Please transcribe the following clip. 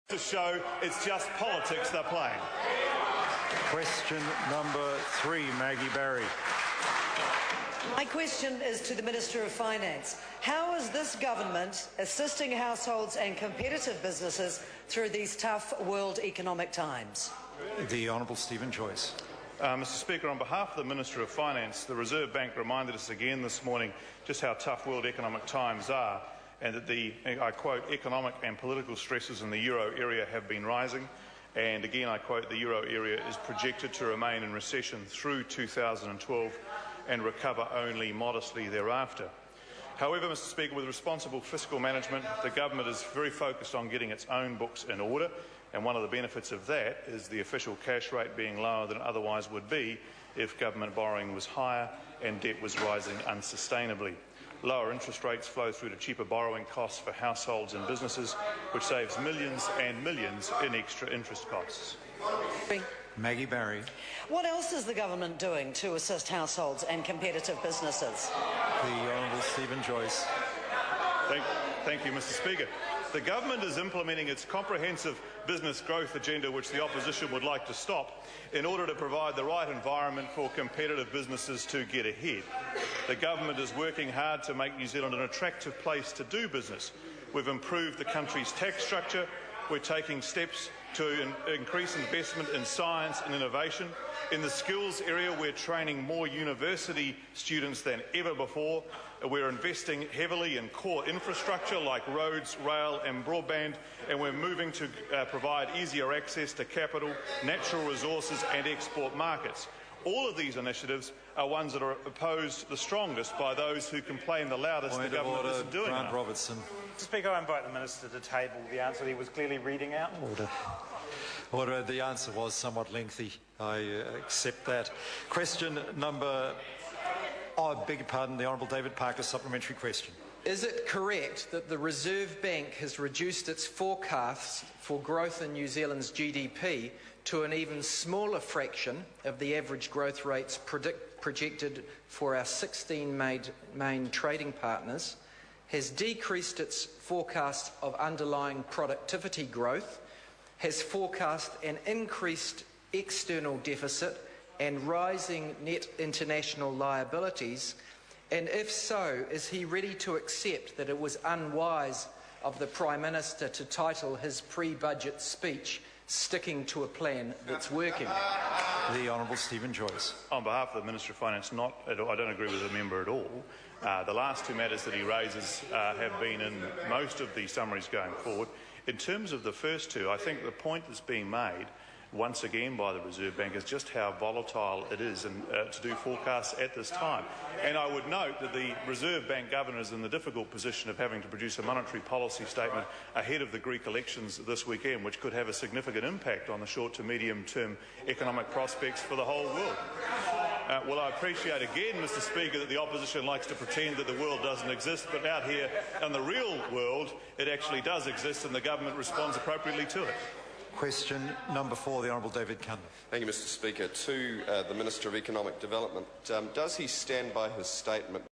to show it's just politics they're playing. Question number 3, Maggie Barry. My question is to the Minister of Finance. How is this government assisting households and competitive businesses through these tough world economic times? The Honourable Stephen Joyce. Mr Speaker, on behalf of the Minister of Finance, the Reserve Bank reminded us again this morning just how tough world economic times are, and that the, I quote, economic and political stresses in the euro area have been rising. And again, I quote, the euro area is projected to remain in recession through 2012 and recover only modestly thereafter. However, Mr Speaker, with responsible fiscal management, the government is very focused on getting its own books in order, and one of the benefits of that is the official cash rate being lower than it otherwise would be if government borrowing was higher and debt was rising unsustainably. Lower interest rates flow through to cheaper borrowing costs for households and businesses, which saves millions and millions in extra interest costs. Maggie Barry. What else is the government doing to assist households and competitive businesses? The Honourable Stephen Joyce. Thank you, Mr Speaker. The government is implementing its comprehensive business growth agenda, which the opposition would like to stop, in order to provide the right environment for competitive businesses to get ahead. The government is working hard to make New Zealand an attractive place to do business. We've improved the country's tax structure. We're taking steps to increase investment in science and innovation. In the skills area, we're training more university students than ever before. We're investing heavily in core infrastructure like roads, rail and broadband, and we're moving to provide easier access to capital, natural resources and export markets. All of these initiatives are ones that are opposed the strongest by those who complain the loudest the government isn't doing enough. Robertson. Mr Speaker, I invite the Minister to table the answer he was clearly reading out. Order. The answer was somewhat lengthy. I accept that. Question number... I beg your pardon, the Honourable David Parker, supplementary question. Is it correct that the Reserve Bank has reduced its forecasts for growth in New Zealand's GDP to an even smaller fraction of the average growth rates projected for our 16 main trading partners, has decreased its forecast of underlying productivity growth, has forecast an increased external deficit and rising net international liabilities, and if so, is he ready to accept that it was unwise of the Prime Minister to title his pre-budget speech "Sticking to a Plan That's Working"? The Honourable Stephen Joyce. On behalf of the Minister of Finance, I don't agree with the member at all. The last two matters that he raises have been in most of the summaries going forward. In terms of the first two, I think the point that's being made once again by the Reserve Bank is just how volatile it is to do forecasts at this time. And I would note that the Reserve Bank Governor is in the difficult position of having to produce a monetary policy statement ahead of the Greek elections this weekend, which could have a significant impact on the short to medium term economic prospects for the whole world. Well, I appreciate again, Mr Speaker, that the opposition likes to pretend that the world doesn't exist, but out here in the real world it actually does exist, and the government responds appropriately to it. Question number 4, the Honourable David Cunliffe. Thank you, Mr Speaker. To the Minister of Economic Development, does he stand by his statement